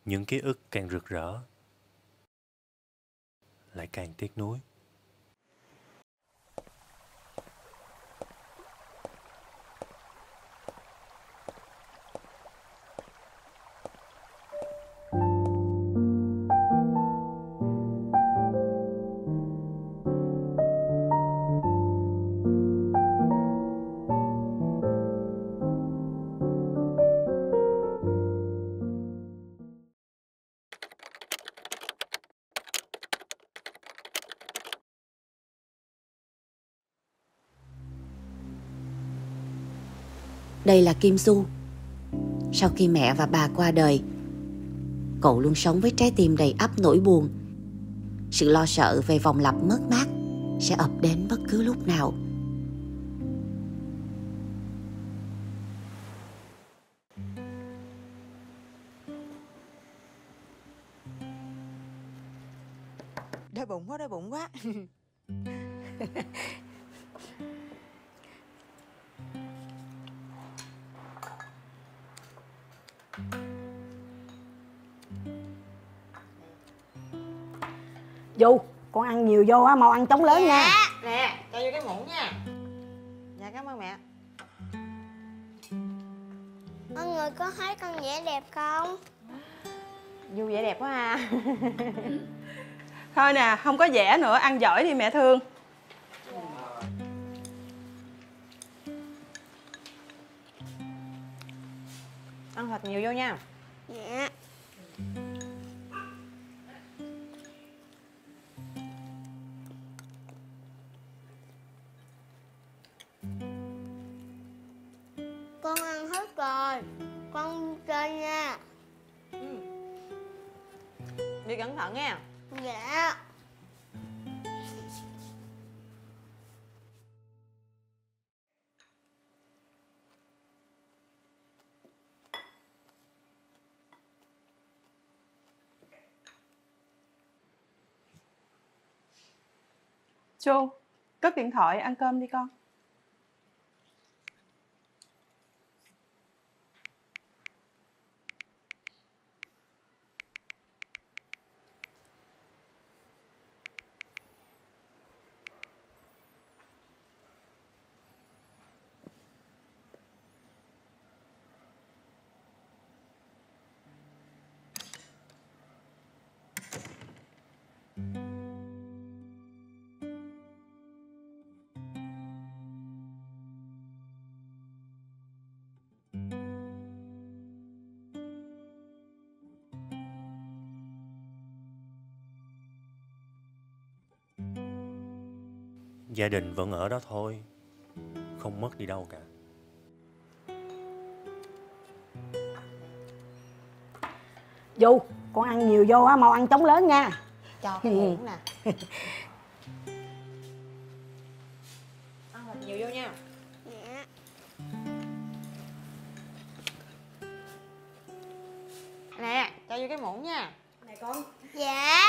Những ký ức càng rực rỡ, lại càng tiếc nuối. Đây là Kim Du. Sau khi mẹ và bà qua đời, cậu luôn sống với trái tim đầy ắp nỗi buồn. Sự lo sợ về vòng lặp mất mát sẽ ập đến bất cứ lúc nào. Đói bụng quá. Du, con ăn nhiều vô á, mau ăn chóng lớn nha. Nè, cho vô cái muỗng nha. Dạ, cảm ơn mẹ. Mọi người có thấy con vẽ đẹp không? Du vẻ đẹp quá ha. Thôi nè, không có vẽ nữa, ăn giỏi đi mẹ thương. Ăn thật nhiều vô nha. Dạ. Con ăn hết rồi. Con chơi nha. Đi cẩn thận nha. Dạ. Chu, cất điện thoại ăn cơm đi con. Gia đình vẫn ở đó thôi, không mất đi đâu cả. Du, con ăn nhiều vô á, mau ăn chóng lớn nha. Cho cái muỗng nè. Ăn thật nhiều vô nha. Dạ. Nè, cho vô cái muỗng nha. Này con. Dạ.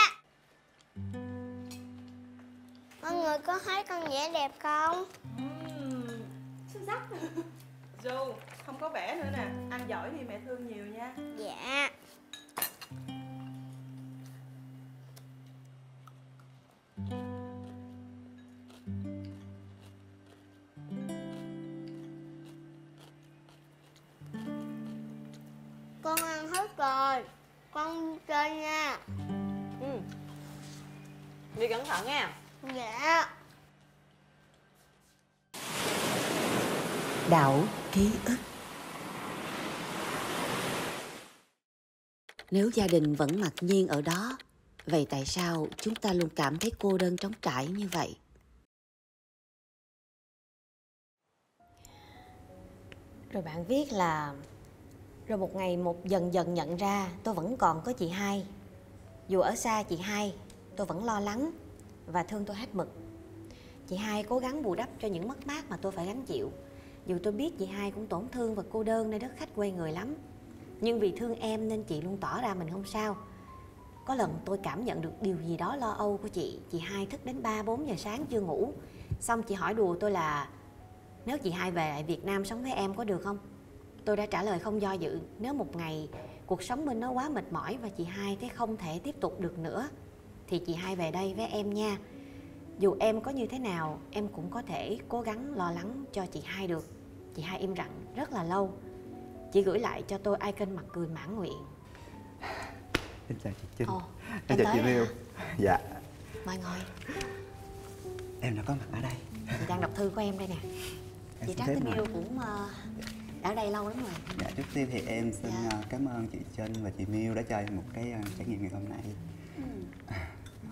Mọi người có thấy con vẽ đẹp không? Xuất sắc. Du, không có vẽ nữa nè, ăn giỏi đi mẹ thương nhiều nha. Dạ. Con ăn hết rồi. Con chơi nha. Đi cẩn thận nha. Dạ. Đảo ký ức. Nếu gia đình vẫn mặc nhiên ở đó, vậy tại sao chúng ta luôn cảm thấy cô đơn trống trải như vậy? Rồi bạn viết là: rồi một ngày dần dần nhận ra tôi vẫn còn có chị hai. Dù ở xa chị hai, tôi vẫn lo lắng và thương tôi hết mực. Chị hai cố gắng bù đắp cho những mất mát mà tôi phải gánh chịu. Dù tôi biết chị hai cũng tổn thương và cô đơn nơi đất khách quê người lắm, nhưng vì thương em nên chị luôn tỏ ra mình không sao. Có lần tôi cảm nhận được điều gì đó lo âu của chị hai thức đến 3-4 giờ sáng chưa ngủ. Xong chị hỏi đùa tôi là nếu chị hai về lại Việt Nam sống với em có được không? Tôi đã trả lời không do dự, nếu một ngày cuộc sống bên đó quá mệt mỏi và chị hai thấy không thể tiếp tục được nữa thì chị hai về đây với em nha. Dù em có như thế nào em cũng có thể cố gắng lo lắng cho chị hai được. Chị hai im lặng rất là lâu. Chị gửi lại cho tôi icon mặt cười mãn nguyện. Em chào chị Trinh. Em Em chào chị tới Miu. hả? Dạ, Mời ngồi. em đã có mặt ở đây. Chị đang đọc thư của em đây nè. Em Chị xin Trác phép Tín mời. Yêu cũng ở đây lâu lắm rồi. Dạ, trước tiên thì em xin Dạ. cảm ơn chị Trinh và chị Miu đã cho em một cái trải nghiệm ngày hôm nay.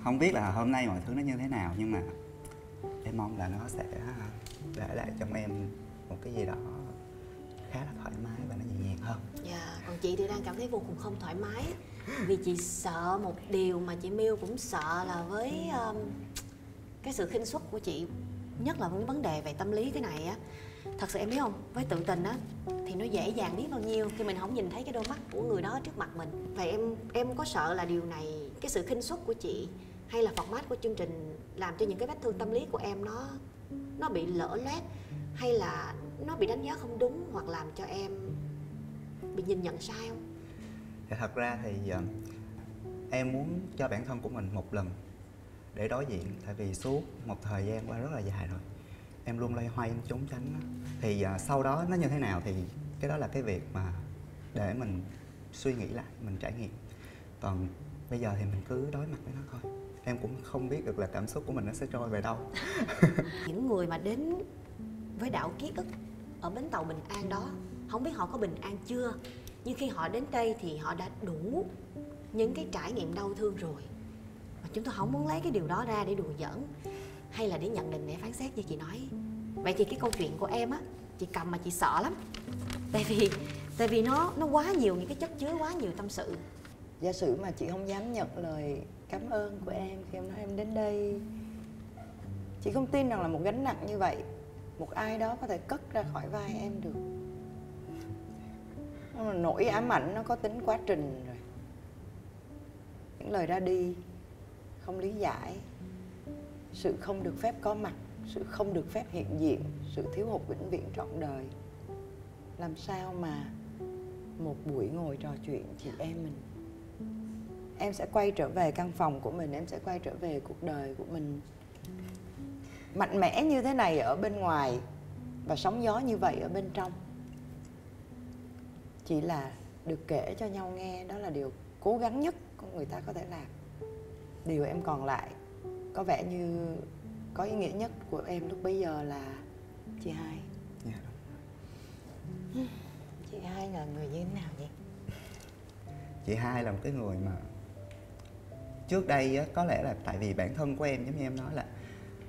Không biết là hôm nay mọi thứ nó như thế nào nhưng mà em mong là nó sẽ để lại trong em một cái gì đó khá là thoải mái và nó nhẹ nhàng hơn. Dạ, còn chị thì đang cảm thấy vô cùng không thoải mái. Vì chị sợ một điều mà chị Miu cũng sợ là với cái sự khinh suất của chị, nhất là với vấn đề về tâm lý thế này á. Thật sự em biết không, với tự tình á thì nó dễ dàng biết bao nhiêu khi mình không nhìn thấy cái đôi mắt của người đó trước mặt mình. Vậy em có sợ là điều này, cái sự khinh suất của chị hay là format của chương trình làm cho những cái vết thương tâm lý của em nó bị lỡ loét, hay là nó bị đánh giá không đúng hoặc làm cho em bị nhìn nhận sai không? Thì thật ra thì em muốn cho bản thân của mình một lần để đối diện. Tại vì suốt một thời gian qua rất là dài rồi em luôn loay hoay, em trốn tránh đó. Thì sau đó nó như thế nào thì cái đó là cái việc mà để mình suy nghĩ lại, mình trải nghiệm. Còn bây giờ thì mình cứ đối mặt với nó thôi. Em cũng không biết được là cảm xúc của mình nó sẽ trôi về đâu. Những người mà đến với đảo ký ức ở bến tàu Bình An đó, không biết họ có bình an chưa, nhưng khi họ đến đây thì họ đã đủ những cái trải nghiệm đau thương rồi. Mà chúng tôi không muốn lấy cái điều đó ra để đùa giỡn hay là để nhận định, để phán xét như chị nói. Vậy thì cái câu chuyện của em á, chị cầm mà chị sợ lắm. Tại vì nó quá nhiều những cái chất chứa, quá nhiều tâm sự. Giả sử mà chị không dám nhận lời cảm ơn của em khi em nói em đến đây, chị không tin rằng là một gánh nặng như vậy một ai đó có thể cất ra khỏi vai em được. Nỗi ám ảnh nó có tính quá trình rồi. Những lời ra đi không lý giải, sự không được phép có mặt, sự không được phép hiện diện, sự thiếu hụt vĩnh viễn trọn đời. Làm sao mà một buổi ngồi trò chuyện chị em mình, em sẽ quay trở về căn phòng của mình, em sẽ quay trở về cuộc đời của mình mạnh mẽ như thế này ở bên ngoài và sóng gió như vậy ở bên trong. Chỉ là được kể cho nhau nghe, đó là điều cố gắng nhất con người ta có thể làm. Điều em còn lại có vẻ như có ý nghĩa nhất của em lúc bấy giờ là chị hai. Dạ, đúng. Chị hai là người như thế nào vậy? Chị hai là một cái người mà trước đây á, có lẽ là tại vì bản thân của em giống như em nói là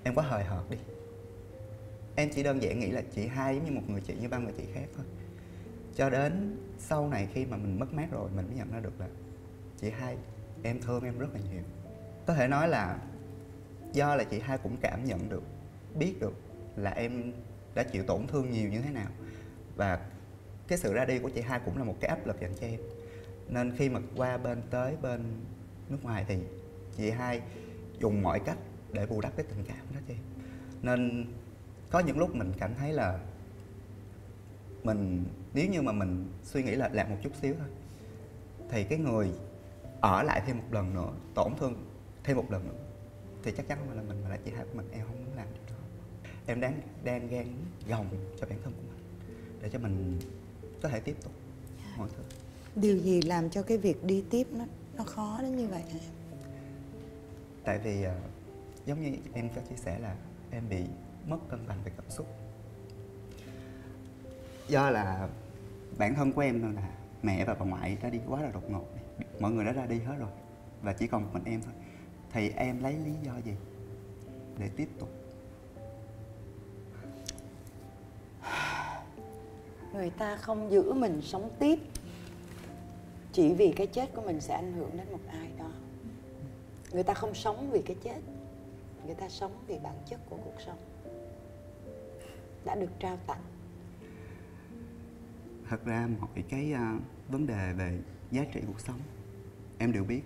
em quá hời hợt đi. Em chỉ đơn giản nghĩ là chị hai giống như một người chị như bao người chị khác thôi. Cho đến sau này khi mà mình mất mát rồi mình mới nhận ra được là chị hai em thương em rất là nhiều. Có thể nói là do là chị hai cũng cảm nhận được, biết được là em đã chịu tổn thương nhiều như thế nào. Và cái sự ra đi của chị hai cũng là một cái áp lực dành cho em. Nên khi mà qua tới bên nước ngoài thì chị hai dùng mọi cách để bù đắp cái tình cảm đó cho em. Nên có những lúc mình cảm thấy là mình, nếu như mà mình suy nghĩ là làm một chút xíu thôi, thì cái người ở lại thêm một lần nữa, tổn thương thêm một lần nữa, thì chắc chắn không phải là mình mà là chị hai của mình. Em không muốn làm điều đó. Em đang gán gồng cho bản thân của mình để cho mình có thể tiếp tục mọi thứ. Điều gì làm cho cái việc đi tiếp nó khó đến như vậy hả em? Tại vì giống như em có chia sẻ là em bị mất cân bằng về cảm xúc. Do là bản thân của em là mẹ và bà ngoại đã đi quá là đột ngột. Mọi người đã ra đi hết rồi và chỉ còn một mình em thôi. Thì em lấy lý do gì để tiếp tục? Người ta không giữ mình sống tiếp chỉ vì cái chết của mình sẽ ảnh hưởng đến một ai đó. Người ta không sống vì cái chết, người ta sống vì bản chất của cuộc sống đã được trao tặng. Thật ra mọi cái vấn đề về giá trị cuộc sống em đều biết.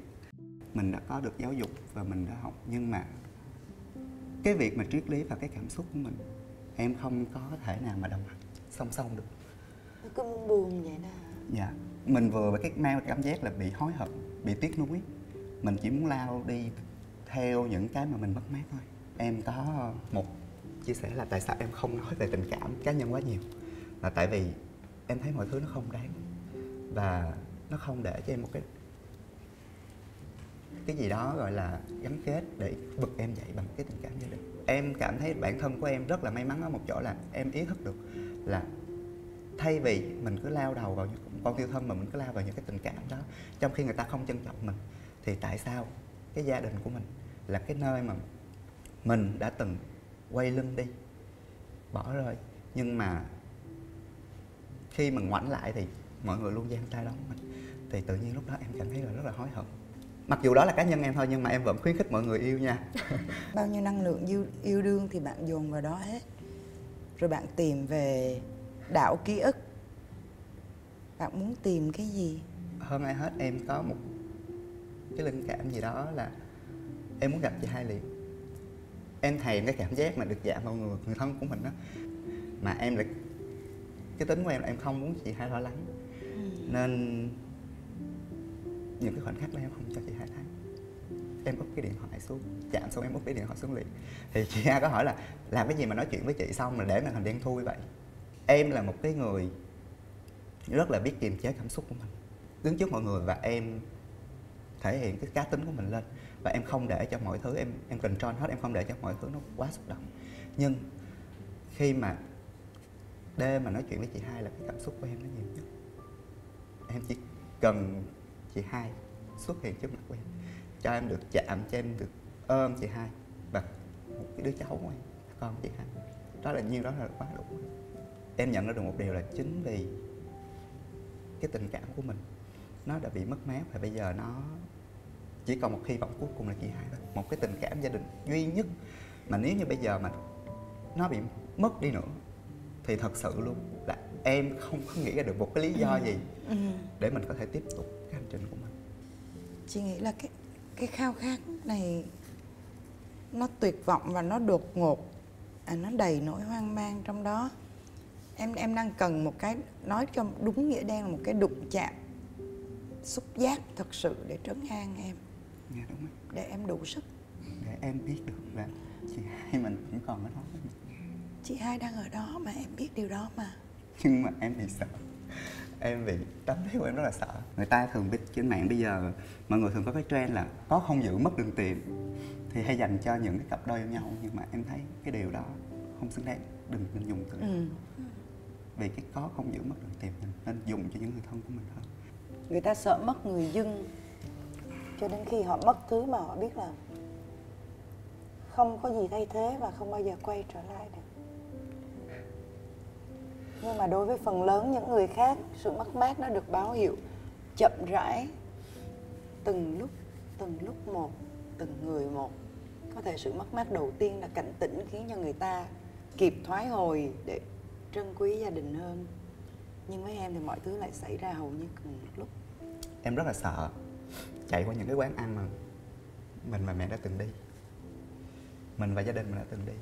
Mình đã có được giáo dục và mình đã học. Nhưng mà cái việc mà triết lý và cái cảm xúc của mình, em không có thể nào mà đồng hành song song được. Cứ buồn vậy đó. Dạ. mình vừa với mang cái cảm giác là bị hối hận, bị tiếc nuối. Mình chỉ muốn lao đi theo những cái mà mình mất mát thôi. Em có một chia sẻ là tại sao em không nói về tình cảm cá nhân quá nhiều, là tại vì em thấy mọi thứ nó không đáng và nó không để cho em một cái gì đó gọi là gắn kết để vực em dậy bằng cái tình cảm gia đình. Em cảm thấy bản thân của em rất là may mắn ở một chỗ là em ý thức được là thay vì mình cứ lao đầu vào những con tiêu thân mà mình cứ lao vào những cái tình cảm đó trong khi người ta không trân trọng mình, thì tại sao cái gia đình của mình là cái nơi mà mình đã từng quay lưng đi, bỏ rơi, nhưng mà khi mình ngoảnh lại thì mọi người luôn giang tay đón mình, thì tự nhiên lúc đó em cảm thấy là rất là hối hận. Mặc dù đó là cá nhân em thôi nhưng mà em vẫn khuyến khích mọi người yêu nha. Bao nhiêu năng lượng yêu đương thì bạn dồn vào đó hết. Rồi bạn tìm về đảo ký ức. Bạn muốn tìm cái gì? Hơn ai hết em có một cái linh cảm gì đó là em muốn gặp chị Hai liền. Em thèm cái cảm giác mà được chạm vào người thân của mình đó. Mà em lại, cái tính của em là em không muốn chị Hai lo lắng, nên những cái khoảnh khắc đó em không cho chị Hai thấy. Em úp cái điện thoại xuống, chạm xong em úp cái điện thoại xuống liền. Thì chị Hai có hỏi là làm cái gì mà nói chuyện với chị xong là để màn hình đen thui vậy. Em là một cái người rất là biết kiềm chế cảm xúc của mình, đứng trước mọi người và em thể hiện cái cá tính của mình lên, và em không để cho mọi thứ em control hết, em không để cho mọi thứ nó quá xúc động. Nhưng khi mà đêm mà nói chuyện với chị Hai là cái cảm xúc của em nó nhiều nhất. Em chỉ cần chị Hai xuất hiện trước mặt của em, cho em được chạm, cho em được ôm chị Hai và một cái đứa cháu của em, con chị Hai. Đó là nhiêu đó là quá đủ. Em nhận ra được một điều là chính vì cái tình cảm của mình nó đã bị mất mát và bây giờ nó chỉ còn một hy vọng cuối cùng là chị Hai thôi. Một cái tình cảm gia đình duy nhất mà nếu như bây giờ mà nó bị mất đi nữa thì thật sự luôn là em không có nghĩ ra được một cái lý do gì để mình có thể tiếp tục cái hành trình của mình. Chị nghĩ là cái khao khát này nó tuyệt vọng và nó đột ngột, nó đầy nỗi hoang mang trong đó. Em đang cần một cái, nói cho đúng nghĩa đen là một cái đụng chạm xúc giác thật sự để trấn an em. Dạ đúng rồi. Để em đủ sức. Để em biết được là chị Hai mình vẫn còn ở đó. Chị Hai đang ở đó mà em biết điều đó mà. Nhưng mà em bị sợ. Em bị tâm lý của em rất là sợ. Người ta thường biết trên mạng bây giờ mọi người thường có cái trend là có không giữ mất đừng tìm, thì hay dành cho những cái cặp đôi yêu nhau, nhưng mà em thấy cái điều đó không xứng đáng. Đừng nên dùng từ vì cái có không giữ mất đừng tìm, mình nên dùng cho những người thân của mình hơn. Người ta sợ mất người dưng cho đến khi họ mất thứ mà họ biết là không có gì thay thế và không bao giờ quay trở lại được. Nhưng mà đối với phần lớn những người khác, sự mất mát nó được báo hiệu chậm rãi, từng lúc một, từng người một. Có thể sự mất mát đầu tiên là cảnh tỉnh khiến cho người ta kịp thoái hồi để trân quý gia đình hơn. Nhưng với em thì mọi thứ lại xảy ra hầu như cùng một lúc. Em rất là sợ chạy qua những cái quán ăn mà mình và mẹ đã từng đi, mình và gia đình mình đã từng đi,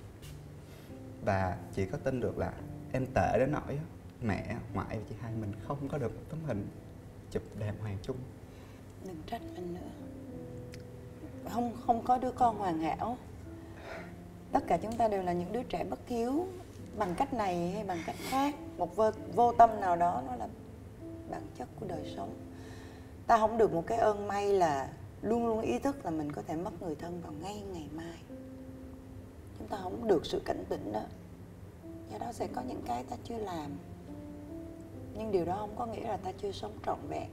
và chỉ có tin được là em tệ đến nỗi mẹ, ngoại và chị Hai mình không có được một tấm hình chụp đàng hoàng chung. Đừng trách anh nữa. Không có đứa con hoàn hảo. Tất cả chúng ta đều là những đứa trẻ bất hiếu, bằng cách này hay bằng cách khác. Một vô tâm nào đó, nó là bản chất của đời sống. Ta không được một cái ơn may là luôn luôn ý thức là mình có thể mất người thân vào ngay ngày mai. Chúng ta không được sự cảnh tỉnh đó. Do đó sẽ có những cái ta chưa làm, nhưng điều đó không có nghĩa là ta chưa sống trọn vẹn.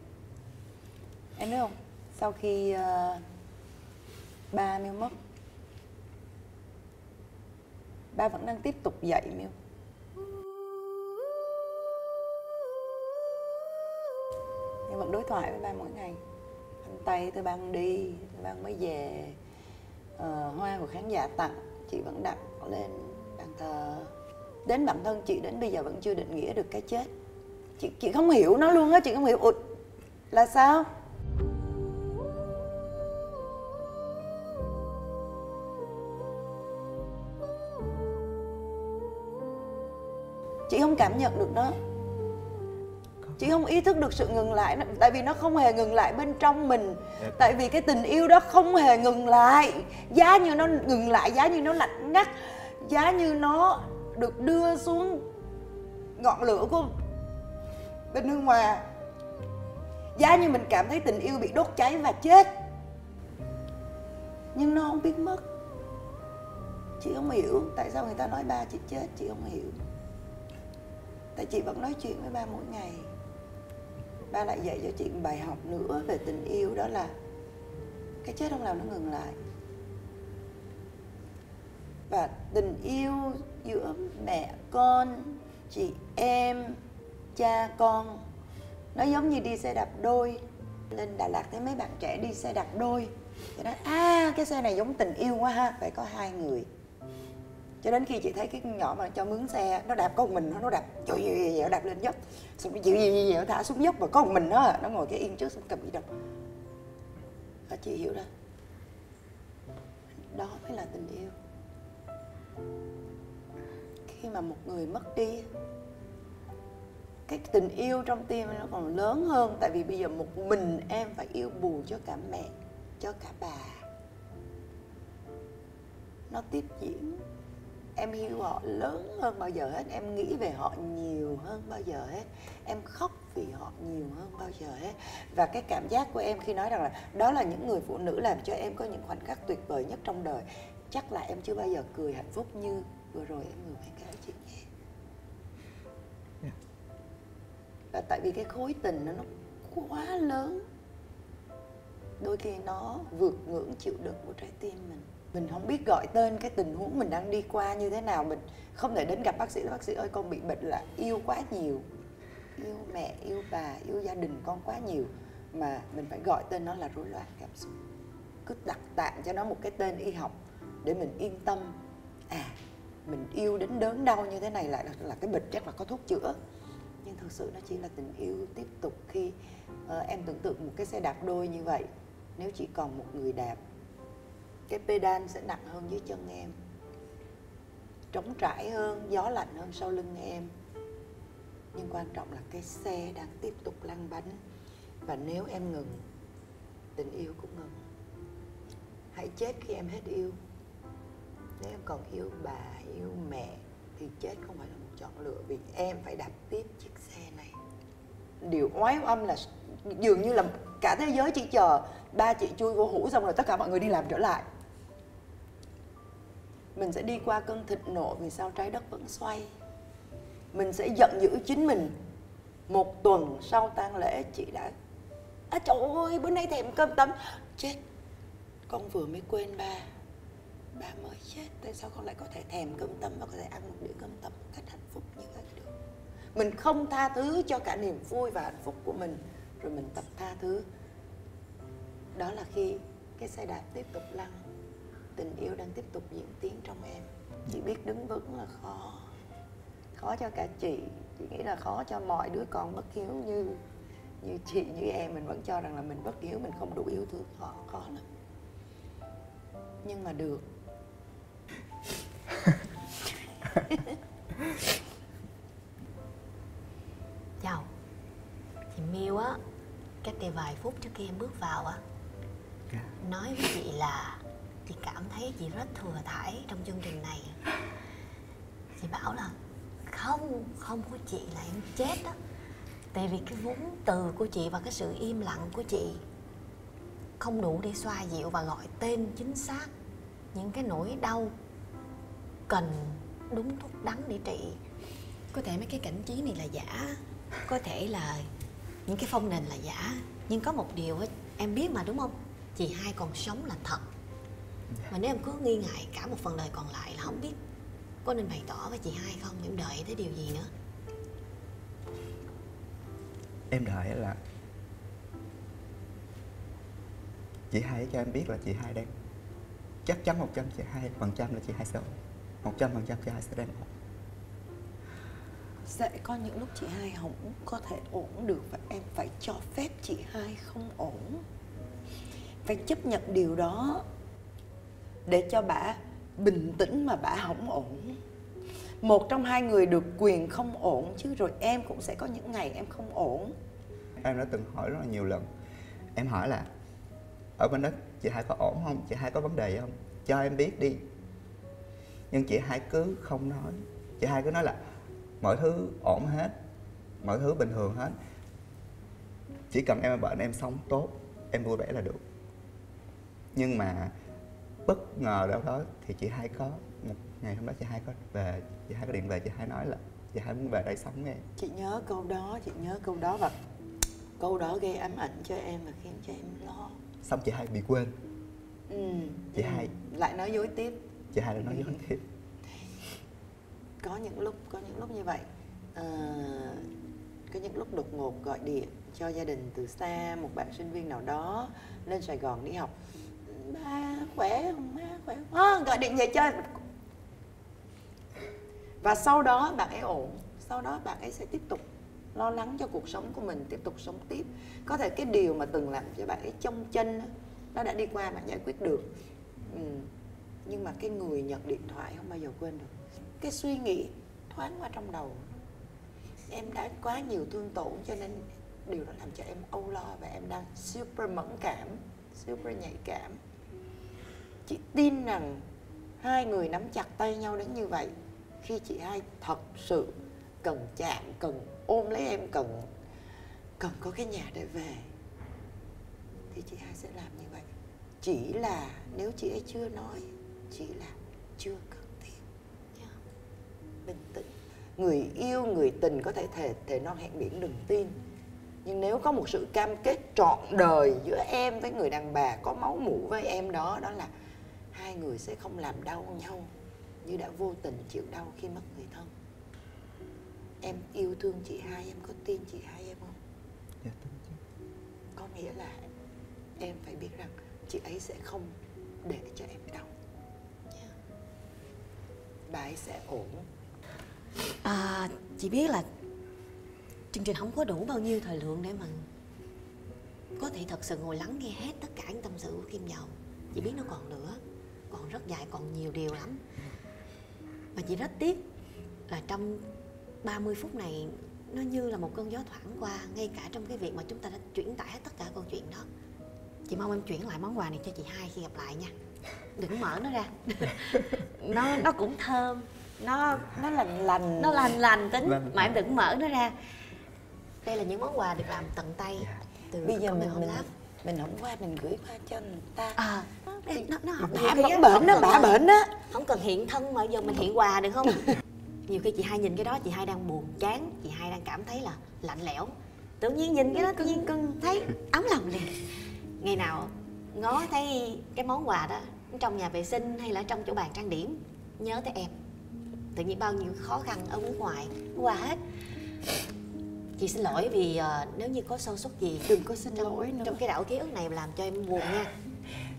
Em biết không, sau khi ba Miu mất, ba vẫn đang tiếp tục dạy Miu. Nhưng vẫn đối thoại với ba mỗi ngày. Anh tay tôi băng đi, tôi băng mới về. Hoa của khán giả tặng, chị vẫn đặt lên bàn thờ. Đến bản thân chị đến bây giờ vẫn chưa định nghĩa được cái chết. Chị không hiểu nó luôn á, chị không hiểu. Ủa, là sao? Chị không cảm nhận được đó. Có Chị không ý thức được sự ngừng lại, tại vì nó không hề ngừng lại bên trong mình. Tại vì cái tình yêu đó không hề ngừng lại. Giá như nó ngừng lại, giá như nó lạnh ngắt, giá như nó được đưa xuống ngọn lửa của bên nước ngoài, giá như mình cảm thấy tình yêu bị đốt cháy và chết, nhưng nó không biết mất. Chị không hiểu tại sao người ta nói ba chị chết, chị không hiểu. Tại chị vẫn nói chuyện với ba mỗi ngày. Ba lại dạy cho chị một bài học nữa về tình yêu, đó là cái chết không làm nó ngừng lại. Và tình yêu giữa mẹ con, chị em, cha con, nó giống như đi xe đạp đôi. Lên Đà Lạt thấy mấy bạn trẻ đi xe đạp đôi thì nói cái xe này giống tình yêu quá ha, phải có hai người. Cho đến khi chị thấy cái con nhỏ mà cho mướn xe, nó đạp có một mình nó đạp dẻo đạp lên dốc, xong nó dẻo thả xuống dốc, và có một mình nó ngồi cái yên trước xong cầm đi đâu. Và chị hiểu ra đó mới là tình yêu. Khi mà một người mất đi, cái tình yêu trong tim nó còn lớn hơn. Tại vì bây giờ một mình em phải yêu bù cho cả mẹ, cho cả bà. Nó tiếp diễn. Em yêu họ lớn hơn bao giờ hết. Em nghĩ về họ nhiều hơn bao giờ hết. Em khóc vì họ nhiều hơn bao giờ hết. Và cái cảm giác của em khi nói rằng là đó là những người phụ nữ làm cho em có những khoảnh khắc tuyệt vời nhất trong đời, chắc là em chưa bao giờ cười hạnh phúc như vừa rồi em vừa mới kể chị nghe. Và tại vì cái khối tình nó quá lớn, đôi khi nó vượt ngưỡng chịu đựng của trái tim mình. Mình không biết gọi tên cái tình huống mình đang đi qua như thế nào. Mình không thể đến gặp bác sĩ, bác sĩ ơi con bị bệnh là yêu quá nhiều, yêu mẹ, yêu bà, yêu gia đình con quá nhiều, mà mình phải gọi tên nó là rối loạn cảm xúc. Cứ đặt tạm cho nó một cái tên y học để mình yên tâm. Mình yêu đến đớn đau như thế này là cái bệnh chắc là có thuốc chữa. Nhưng thực sự nó chỉ là tình yêu tiếp tục. Khi em tưởng tượng một cái xe đạp đôi như vậy, nếu chỉ còn một người đạp, cái pedal sẽ nặng hơn dưới chân em, trống trải hơn, gió lạnh hơn sau lưng em. Nhưng quan trọng là cái xe đang tiếp tục lăn bánh. Và nếu em ngừng, tình yêu cũng ngừng. Hãy chết khi em hết yêu. Nếu em còn yêu bà, yêu mẹ thì chết không phải là một chọn lựa, vì em phải đạp tiếp chiếc xe này. Điều oái oăm là dường như là cả thế giới chỉ chờ ba chị chui vô hũ xong rồi tất cả mọi người đi làm trở lại. Mình sẽ đi qua cơn thịnh nộ vì sao trái đất vẫn xoay. Mình sẽ giận dữ chính mình. Một tuần sau tang lễ chị đã trời ơi bữa nay thèm cơm tấm. Chết, con vừa mới quên ba mới chết. Tại sao con lại có thể thèm cơm tấm và có thể ăn một đĩa cơm tấm một cách hạnh phúc như vậy được? Mình không tha thứ cho cả niềm vui và hạnh phúc của mình, rồi mình tập tha thứ. Đó là khi cái xe đạp tiếp tục lăn, tình yêu đang tiếp tục diễn tiến trong em. Chị biết đứng vững là khó. Khó cho cả chị nghĩ là khó cho mọi đứa con bất hiếu như chị, như em. Mình vẫn cho rằng là mình bất hiếu, mình không đủ yêu thương họ, khó lắm. Nhưng mà được. Chào chị Miu á, cách đây vài phút trước khi em bước vào á, nói với chị là chị cảm thấy chị rất thừa thãi trong chương trình này. Chị bảo là không có chị là em chết á. Tại vì cái vốn từ của chị và cái sự im lặng của chị không đủ để xoa dịu và gọi tên chính xác những cái nỗi đau cần đúng thuốc đắng để trị. Có thể mấy cái cảnh trí này là giả, có thể là những cái phông nền là giả, nhưng có một điều ấy, em biết mà đúng không? Chị hai còn sống là thật. Mà nếu em cứ nghi ngại cả một phần đời còn lại là không biết có nên bày tỏ với chị hai không, em đợi tới điều gì nữa? Em đợi là chị hai cho em biết là chị hai đang chắc chắn 100% là chị hai sẽ 100% chị hai sẽ đang ổn. Sẽ có những lúc chị hai không có thể ổn được, và em phải cho phép chị hai không ổn. Phải chấp nhận điều đó để cho bả bình tĩnh mà bả không ổn. Một trong hai người được quyền không ổn chứ, rồi em cũng sẽ có những ngày em không ổn. Em đã từng hỏi rất là nhiều lần. Em hỏi là ở bên đó chị Hai có ổn không, chị Hai có vấn đề không, cho em biết đi. Nhưng chị Hai cứ không nói. Chị Hai cứ nói là mọi thứ ổn hết, mọi thứ bình thường hết, chỉ cần em bệnh em sống tốt, em vui vẻ là được. Nhưng mà bất ngờ đâu đó thì chị Hai có một ngày hôm đó chị Hai có về, chị Hai có điện về, chị Hai nói là chị Hai muốn về đây sống với em. Chị nhớ câu đó, chị nhớ câu đó, và câu đó gây ám ảnh cho em và khiến cho em lo. Xong chị Hai bị quên. Chị Hai lại nói dối tiếp. Chị Hai lại nói dối tiếp. Có những lúc như vậy. Có những lúc đột ngột gọi điện cho gia đình từ xa, một bạn sinh viên nào đó lên Sài Gòn đi học. Ba khỏe không, má khỏe không? Gọi điện về chơi. Và sau đó bạn ấy ổn, sau đó bạn ấy sẽ tiếp tục lo lắng cho cuộc sống của mình, tiếp tục sống tiếp. Có thể cái điều mà từng làm cho bạn ấy chông chân nó đã đi qua, bạn giải quyết được. Nhưng mà cái người nhận điện thoại không bao giờ quên được. Cái suy nghĩ thoáng qua trong đầu, em đã quá nhiều thương tổn cho nên điều đó làm cho em âu lo, và em đang super mẫn cảm, super nhạy cảm. Chị tin rằng hai người nắm chặt tay nhau đến như vậy, khi chị Hai thật sự cần chạm, cần ôm lấy em, cần có cái nhà để về, thì chị Hai sẽ làm như vậy. Chỉ là nếu chị ấy chưa nói, chỉ là chưa cần thiết. Bình tĩnh. Người yêu, người tình có thể thề non hẹn biển đừng tin. Nhưng nếu có một sự cam kết trọn đời giữa em với người đàn bà có máu mủ với em đó, đó là hai người sẽ không làm đau nhau như đã vô tình chịu đau khi mất người thân. Em yêu thương chị Hai, em có tin chị Hai em không? Dạ, tin chứ. Có nghĩa là em phải biết rằng chị ấy sẽ không để cho em đau. Bà ấy sẽ ổn. Chị biết là chương trình không có đủ bao nhiêu thời lượng để mà có thể thật sự ngồi lắng nghe hết tất cả những tâm sự của Kim Dầu. Chị biết nó còn nữa, còn rất dài, còn nhiều điều lắm. Mà chị rất tiếc là trong 30 phút này nó như là một cơn gió thoảng qua, ngay cả trong cái việc mà chúng ta đã chuyển tải hết tất cả câu chuyện đó. Chị mong em chuyển lại món quà này cho chị Hai khi gặp lại nha. Đừng mở nó ra. nó cũng thơm, nó lành lành tính, mà em đừng mở nó ra. Đây là những món quà được làm tận tay từ bây giờ mình không qua mình gửi qua cho người ta. Nó học bả bệnh đó, không cần hiện thân mà giờ mình hiện quà được không? Nhiều khi chị Hai nhìn cái đó, chị Hai đang buồn chán, chị Hai đang cảm thấy là lạnh lẽo, tự nhiên nhìn cái đó tự nhiên cưng thấy ấm lòng liền. Ngày nào ngó thấy cái món quà đó trong nhà vệ sinh hay là trong chỗ bàn trang điểm, nhớ tới em. Tự nhiên bao nhiêu khó khăn ở nước ngoài qua hết. Chị xin lỗi vì nếu như có sâu suất gì đừng có xin lỗi nữa. Trong cái đảo ký ức này làm cho em buồn nha.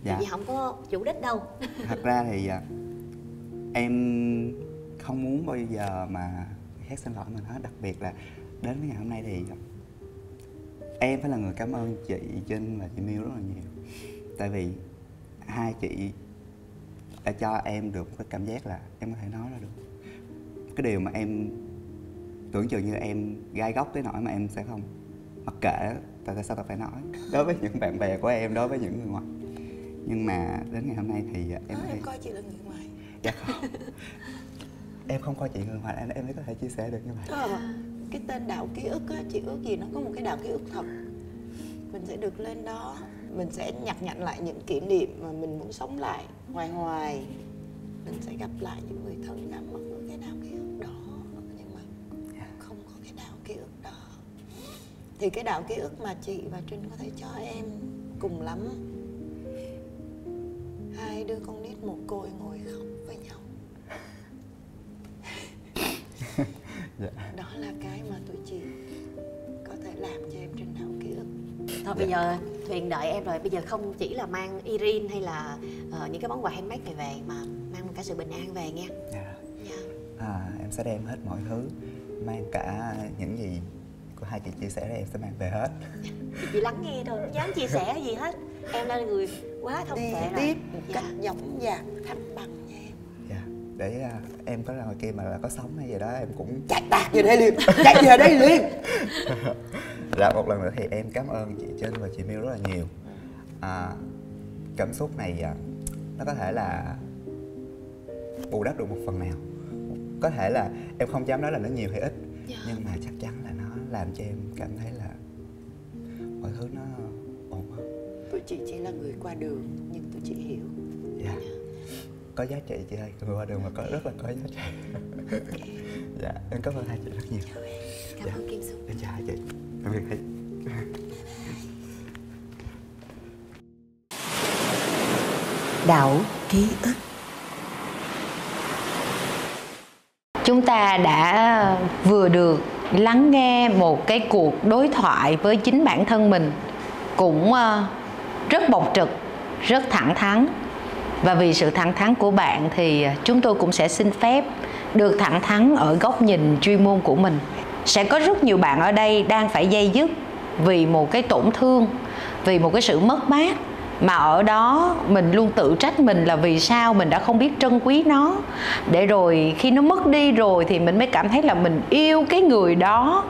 Dạ. Vì không có chủ đích đâu. Thật ra thì em không muốn bao giờ mà khác xin lỗi mình hết. Đặc biệt là đến với ngày hôm nay thì em phải là người cảm ơn chị Trinh và chị Miu rất là nhiều. Tại vì hai chị đã cho em được một cái cảm giác là em có thể nói ra được cái điều mà em tưởng chừng như em gai góc tới nỗi mà em sẽ không mặc kệ. Tại sao tao phải nói đối với những bạn bè của em, đối với những người ngoài. Nhưng mà đến ngày hôm nay thì em em coi chị là người ngoài. Dạ không. Em không coi chị người ngoài, em mới có thể chia sẻ được như vậy. Cái tên đảo ký ức á, chị ước gì nó có một cái đảo ký ức thật. Mình sẽ được lên đó, mình sẽ nhặt nhạnh lại những kỷ niệm mà mình muốn sống lại hoài. Mình sẽ gặp lại những người thân đã mất ở cái đảo ký ức đó. Nhưng mà không có cái đảo ký ức đó. Thì cái đảo ký ức mà chị và Trinh có thể cho em cùng lắm hai đứa con nít mồ côi ngồi khóc với nhau. Đó là cái mà tụi chị có thể làm cho em trên đảo ký ức. Thôi bây giờ Thuyền đợi em rồi. Bây giờ không chỉ là mang Irene hay là những cái món quà handmade này về, mà mang cả sự bình an về nha. Em sẽ đem hết mọi thứ, mang cả những gì của hai chị chia sẻ ra em sẽ mang về hết. Chị lắng nghe thôi, không dám chia sẻ gì hết. Em là người quá thông tuệ rồi. Tiếp một cách dõng dạc, thăng bằng nha em. để em có ra ngoài kia mà là có sóng hay gì đó em cũng chạy tạt về đây liền, chạy về đây liền. Dạ, một lần nữa thì em cảm ơn chị Trinh và chị Miu rất là nhiều. Cảm xúc này nó có thể là bù đắp được một phần nào. Có thể là em không dám nói là nó nhiều hay ít, nhưng mà chắc chắn là nó làm cho em cảm thấy là mọi thứ nó ổn hơn. Tụi chị chỉ là người qua đường nhưng tụi chị hiểu. Dạ. Có giá trị chị ơi, người qua đường mà có rất là có giá trị. Dạ, em cảm ơn hai chị rất nhiều. Cảm ơn Kim Dung. Em chào hai chị. Em biệt thị. Đảo ký ức. Chúng ta đã vừa được lắng nghe một cái cuộc đối thoại với chính bản thân mình, cũng rất bộc trực, rất thẳng thắn. Và vì sự thẳng thắn của bạn thì chúng tôi cũng sẽ xin phép được thẳng thắn ở góc nhìn chuyên môn của mình. Sẽ có rất nhiều bạn ở đây đang phải day dứt vì một cái tổn thương, vì một cái sự mất mát, mà ở đó mình luôn tự trách mình là vì sao mình đã không biết trân quý nó, để rồi khi nó mất đi rồi thì mình mới cảm thấy là mình yêu cái người đó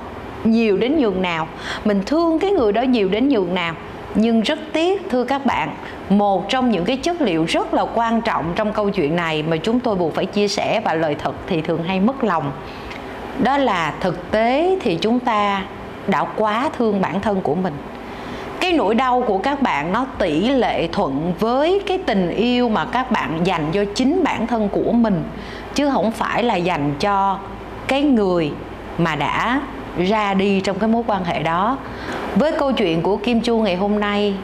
nhiều đến nhường nào, mình thương cái người đó nhiều đến nhường nào. Nhưng rất tiếc thưa các bạn, một trong những cái chất liệu rất là quan trọng trong câu chuyện này mà chúng tôi buộc phải chia sẻ, và lời thật thì thường hay mất lòng, đó là thực tế thì chúng ta đã quá thương bản thân của mình. Cái nỗi đau của các bạn nó tỷ lệ thuận với cái tình yêu mà các bạn dành cho chính bản thân của mình, chứ không phải là dành cho cái người mà đã ra đi trong cái mối quan hệ đó. Với câu chuyện của Kim Chu ngày hôm nay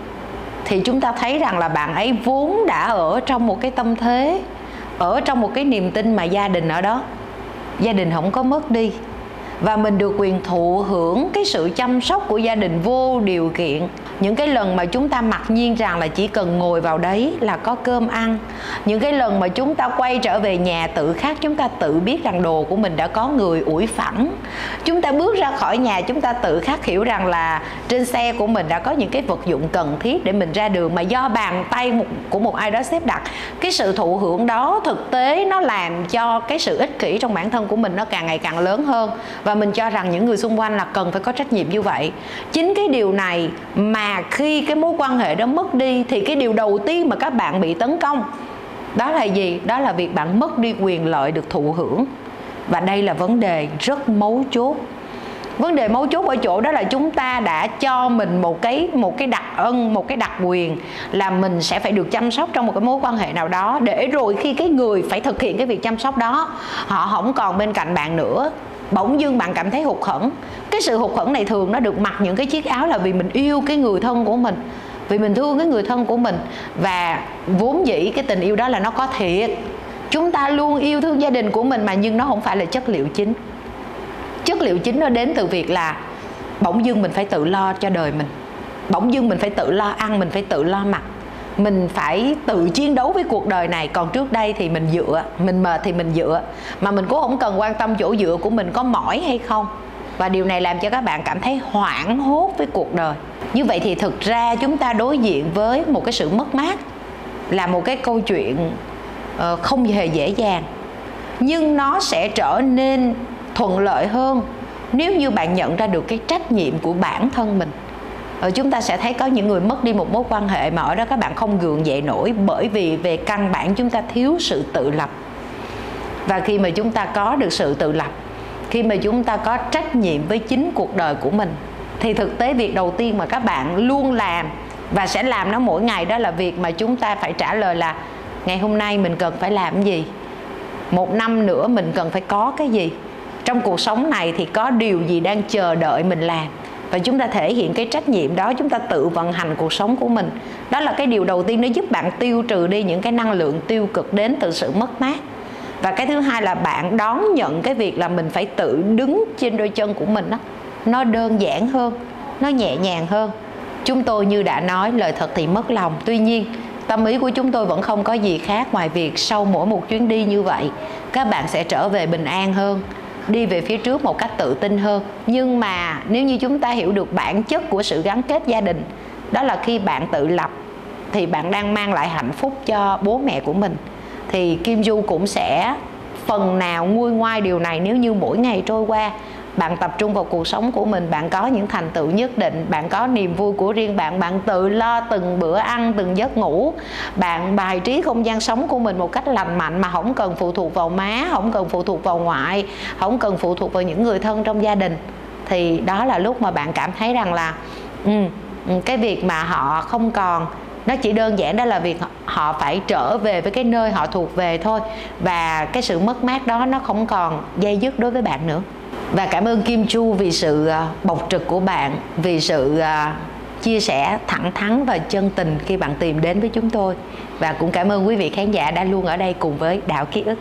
thì chúng ta thấy rằng là bạn ấy vốn đã ở trong một cái tâm thế, ở trong một cái niềm tin mà gia đình ở đó, gia đình không có mất đi, và mình được quyền thụ hưởng cái sự chăm sóc của gia đình vô điều kiện. Những cái lần mà chúng ta mặc nhiên rằng là chỉ cần ngồi vào đấy là có cơm ăn, những cái lần mà chúng ta quay trở về nhà tự khắc chúng ta tự biết rằng đồ của mình đã có người ủi phẳng, chúng ta bước ra khỏi nhà chúng ta tự khắc hiểu rằng là trên xe của mình đã có những cái vật dụng cần thiết để mình ra đường mà do bàn tay của một ai đó xếp đặt. Cái sự thụ hưởng đó thực tế nó làm cho cái sự ích kỷ trong bản thân của mình nó càng ngày càng lớn hơn, và mình cho rằng những người xung quanh là cần phải có trách nhiệm như vậy. Chính cái điều này mà khi cái mối quan hệ đó mất đi thì cái điều đầu tiên mà các bạn bị tấn công đó là gì? Đó là việc bạn mất đi quyền lợi được thụ hưởng. Và đây là vấn đề rất mấu chốt. Vấn đề mấu chốt ở chỗ đó là chúng ta đã cho mình một cái đặc ân, một cái đặc quyền là mình sẽ phải được chăm sóc trong một cái mối quan hệ nào đó, để rồi khi cái người phải thực hiện cái việc chăm sóc đó họ không còn bên cạnh bạn nữa, bỗng dưng bạn cảm thấy hụt hẫng. Cái sự hụt hẫng này thường nó được mặc những cái chiếc áo là vì mình yêu cái người thân của mình, vì mình thương cái người thân của mình. Và vốn dĩ cái tình yêu đó là nó có thiệt, chúng ta luôn yêu thương gia đình của mình mà, nhưng nó không phải là chất liệu chính. Chất liệu chính nó đến từ việc là bỗng dưng mình phải tự lo cho đời mình, bỗng dưng mình phải tự lo ăn, mình phải tự lo mặc, mình phải tự chiến đấu với cuộc đời này. Còn trước đây thì mình dựa, mình mệt thì mình dựa, mà mình cũng không cần quan tâm chỗ dựa của mình có mỏi hay không. Và điều này làm cho các bạn cảm thấy hoảng hốt với cuộc đời. Như vậy thì thực ra chúng ta đối diện với một cái sự mất mát là một cái câu chuyện không hề dễ dàng, nhưng nó sẽ trở nên thuận lợi hơn nếu như bạn nhận ra được cái trách nhiệm của bản thân mình. Chúng ta sẽ thấy có những người mất đi một mối quan hệ mà ở đó các bạn không gượng dậy nổi, bởi vì về căn bản chúng ta thiếu sự tự lập. Và khi mà chúng ta có được sự tự lập, khi mà chúng ta có trách nhiệm với chính cuộc đời của mình, thì thực tế việc đầu tiên mà các bạn luôn làm và sẽ làm nó mỗi ngày, đó là việc mà chúng ta phải trả lời là ngày hôm nay mình cần phải làm cái gì, một năm nữa mình cần phải có cái gì, trong cuộc sống này thì có điều gì đang chờ đợi mình làm. Và chúng ta thể hiện cái trách nhiệm đó, chúng ta tự vận hành cuộc sống của mình. Đó là cái điều đầu tiên nó giúp bạn tiêu trừ đi những cái năng lượng tiêu cực đến từ sự mất mát. Và cái thứ hai là bạn đón nhận cái việc là mình phải tự đứng trên đôi chân của mình đó. Nó đơn giản hơn, nó nhẹ nhàng hơn. Chúng tôi như đã nói, lời thật thì mất lòng. Tuy nhiên tâm ý của chúng tôi vẫn không có gì khác ngoài việc sau mỗi một chuyến đi như vậy, các bạn sẽ trở về bình an hơn, đi về phía trước một cách tự tin hơn. Nhưng mà nếu như chúng ta hiểu được bản chất của sự gắn kết gia đình, đó là khi bạn tự lập thì bạn đang mang lại hạnh phúc cho bố mẹ của mình, thì Kim Du cũng sẽ phần nào nguôi ngoai điều này nếu như mỗi ngày trôi qua bạn tập trung vào cuộc sống của mình, bạn có những thành tựu nhất định, bạn có niềm vui của riêng bạn, bạn tự lo từng bữa ăn, từng giấc ngủ, bạn bài trí không gian sống của mình một cách lành mạnh mà không cần phụ thuộc vào má, không cần phụ thuộc vào ngoại, không cần phụ thuộc vào những người thân trong gia đình, thì đó là lúc mà bạn cảm thấy rằng là cái việc mà họ không còn, nó chỉ đơn giản đó là việc họ phải trở về với cái nơi họ thuộc về thôi, và cái sự mất mát đó nó không còn dây dứt đối với bạn nữa. Và cảm ơn Kim Chu vì sự bộc trực của bạn, vì sự chia sẻ thẳng thắn và chân tình khi bạn tìm đến với chúng tôi. Và cũng cảm ơn quý vị khán giả đã luôn ở đây cùng với Đạo Ký Ức.